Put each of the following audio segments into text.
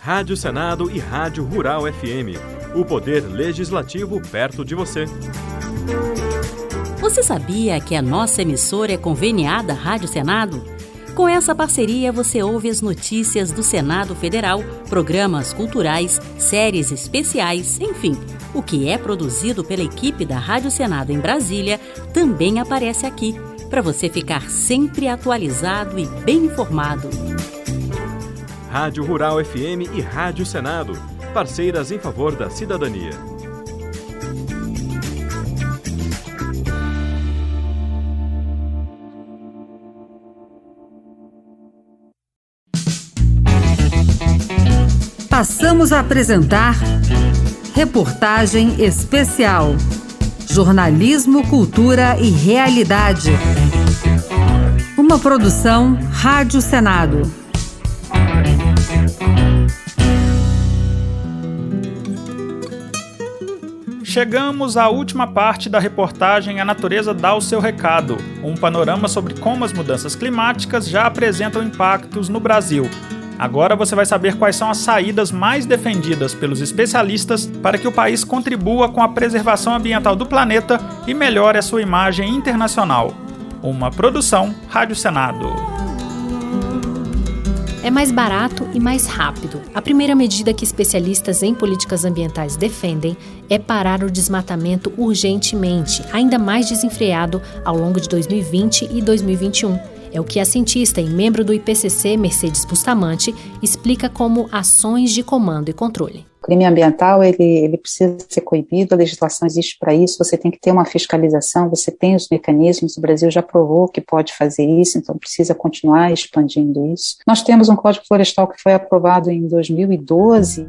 Rádio Senado e Rádio Rural FM. O poder legislativo perto de você. Você sabia que a nossa emissora é conveniada à Rádio Senado? Com essa parceria, você ouve as notícias do Senado Federal, programas culturais, séries especiais, enfim, o que é produzido pela equipe da Rádio Senado em Brasília também aparece aqui, para você ficar sempre atualizado e bem informado. Rádio Rural FM e Rádio Senado, parceiras em favor da cidadania. Passamos a apresentar Reportagem Especial. Jornalismo, Cultura e Realidade. Uma produção Rádio Senado. Chegamos à última parte da reportagem A Natureza dá o seu recado, um panorama sobre como as mudanças climáticas já apresentam impactos no Brasil. Agora você vai saber quais são as saídas mais defendidas pelos especialistas para que o país contribua com a preservação ambiental do planeta e melhore a sua imagem internacional. Uma produção Rádio Senado. É mais barato e mais rápido. A primeira medida que especialistas em políticas ambientais defendem é parar o desmatamento urgentemente, ainda mais desenfreado ao longo de 2020 e 2021. É o que a cientista e membro do IPCC, Mercedes Bustamante, explica como ações de comando e controle. O crime ambiental, ele precisa ser coibido, a legislação existe para isso, você tem que ter uma fiscalização, você tem os mecanismos, o Brasil já provou que pode fazer isso, então precisa continuar expandindo isso. Nós temos um Código Florestal que foi aprovado em 2012.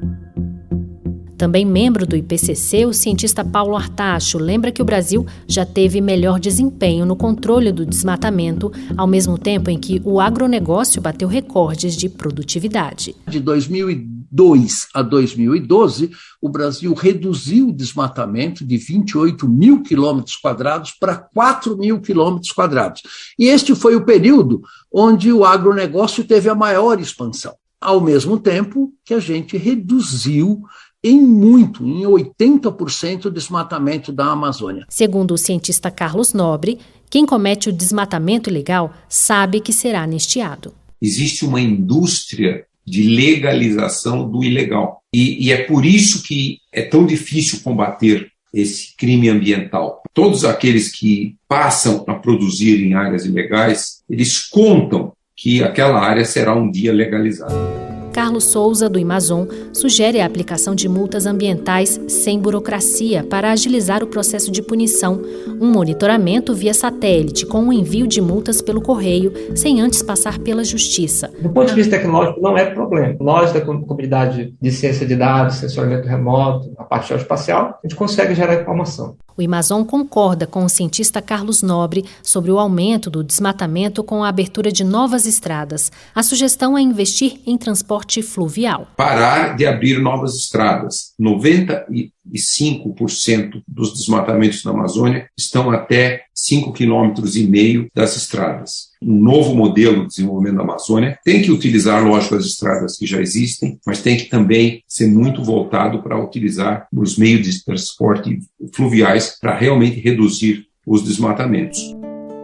Também membro do IPCC, o cientista Paulo Artacho lembra que o Brasil já teve melhor desempenho no controle do desmatamento, ao mesmo tempo em que o agronegócio bateu recordes de produtividade. De 2002 a 2012, o Brasil reduziu o desmatamento de 28 mil quilômetros quadrados para 4 mil quilômetros quadrados. E este foi o período onde o agronegócio teve a maior expansão, ao mesmo tempo que a gente reduziu em 80% o desmatamento da Amazônia. Segundo o cientista Carlos Nobre, quem comete o desmatamento ilegal sabe que será anistiado. Existe uma indústria de legalização do ilegal. E é por isso que é tão difícil combater esse crime ambiental. Todos aqueles que passam a produzir em áreas ilegais, eles contam que aquela área será um dia legalizada. Carlos Souza, do Amazon, sugere a aplicação de multas ambientais sem burocracia para agilizar o processo de punição, um monitoramento via satélite com o envio de multas pelo correio, sem antes passar pela justiça. Do ponto de vista tecnológico, não é problema. Nós, da comunidade de ciência de dados, sensoramento remoto, a parte geoespacial, a gente consegue gerar informação. O Amazon concorda com o cientista Carlos Nobre sobre o aumento do desmatamento com a abertura de novas estradas. A sugestão é investir em transporte fluvial. Parar de abrir novas estradas. 95% dos desmatamentos na Amazônia estão até 5,5 km das estradas. Um novo modelo de desenvolvimento da Amazônia tem que utilizar, lógico, as estradas que já existem, mas tem que também ser muito voltado para utilizar os meios de transporte fluviais para realmente reduzir os desmatamentos.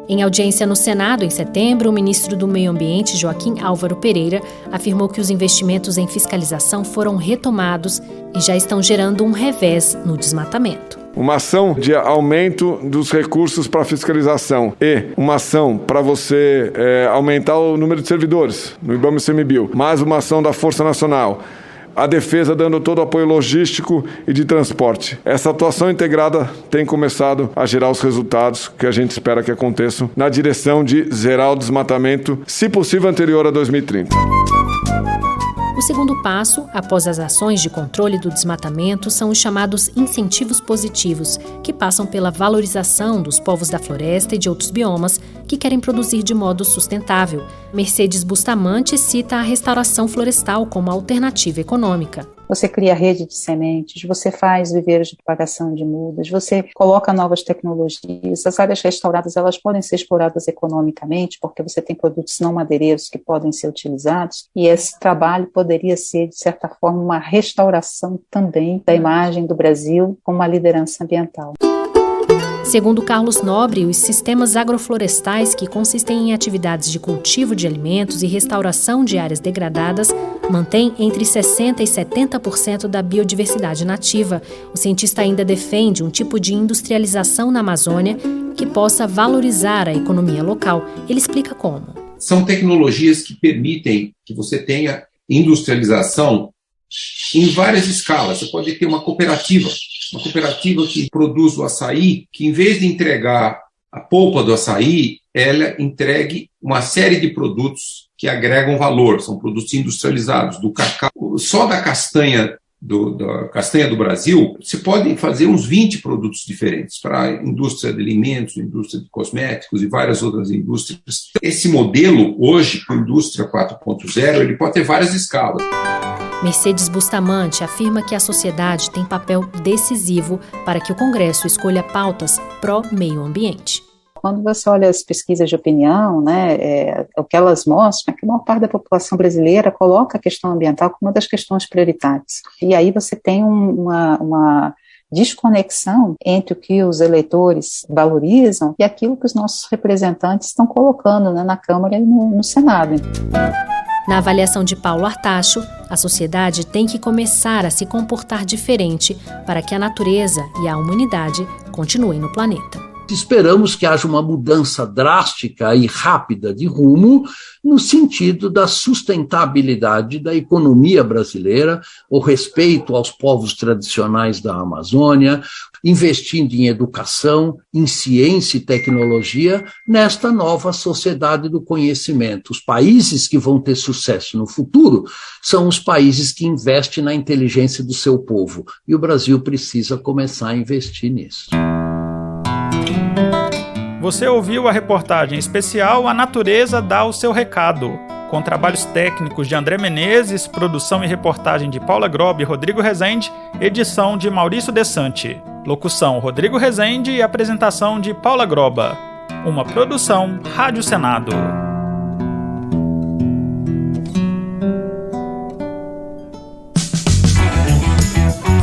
Em audiência no Senado, em setembro, o ministro do Meio Ambiente, Joaquim Álvaro Pereira, afirmou que os investimentos em fiscalização foram retomados e já estão gerando um revés no desmatamento. Uma ação de aumento dos recursos para fiscalização e uma ação para você aumentar o número de servidores no IBAMA e ICMBio, mais uma ação da Força Nacional. A defesa dando todo o apoio logístico e de transporte. Essa atuação integrada tem começado a gerar os resultados que a gente espera que aconteçam na direção de zerar o desmatamento, se possível anterior a 2030. O segundo passo, após as ações de controle do desmatamento, são os chamados incentivos positivos, que passam pela valorização dos povos da floresta e de outros biomas que querem produzir de modo sustentável. Mercedes Bustamante cita a restauração florestal como alternativa econômica. você cria rede de sementes, você faz viveiros de propagação de mudas, você coloca novas tecnologias. As áreas restauradas, elas podem ser exploradas economicamente, porque você tem produtos não madeireiros que podem ser utilizados, e esse trabalho poderia ser, de certa forma, uma restauração também da imagem do Brasil como uma liderança ambiental. Segundo Carlos Nobre, os sistemas agroflorestais, que consistem em atividades de cultivo de alimentos e restauração de áreas degradadas, mantêm entre 60% e 70% da biodiversidade nativa. O cientista ainda defende um tipo de industrialização na Amazônia que possa valorizar a economia local. Ele explica como. São tecnologias que permitem que você tenha industrialização em várias escalas. Você pode ter uma cooperativa que produz o açaí, que em vez de entregar a polpa do açaí, ela entregue uma série de produtos que agregam valor, são produtos industrializados, do cacau. Só da castanha do Brasil, se pode fazer uns 20 produtos diferentes para a indústria de alimentos, indústria de cosméticos e várias outras indústrias. Esse modelo, hoje, com a indústria 4.0, ele pode ter várias escalas. Mercedes Bustamante afirma que a sociedade tem papel decisivo para que o Congresso escolha pautas pró-meio ambiente. Quando você olha as pesquisas de opinião, o que elas mostram é que a maior parte da população brasileira coloca a questão ambiental como uma das questões prioritárias. E aí você tem uma desconexão entre o que os eleitores valorizam e aquilo que os nossos representantes estão colocando, na Câmara e no Senado. Na avaliação de Paulo Artacho, a sociedade tem que começar a se comportar diferente para que a natureza e a humanidade continuem no planeta. Esperamos que haja uma mudança drástica e rápida de rumo no sentido da sustentabilidade da economia brasileira, o respeito aos povos tradicionais da Amazônia, investindo em educação, em ciência e tecnologia nesta nova sociedade do conhecimento. Os países que vão ter sucesso no futuro são os países que investem na inteligência do seu povo, e o Brasil precisa começar a investir nisso. Você ouviu a reportagem especial A Natureza Dá o Seu Recado, com trabalhos técnicos de André Menezes, produção e reportagem de Paula Grob e Rodrigo Rezende, edição de Maurício Desante, locução Rodrigo Rezende e apresentação de Paula Groba. Uma produção Rádio Senado.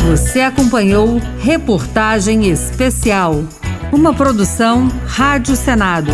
Você acompanhou Reportagem Especial, uma produção Rádio Senado.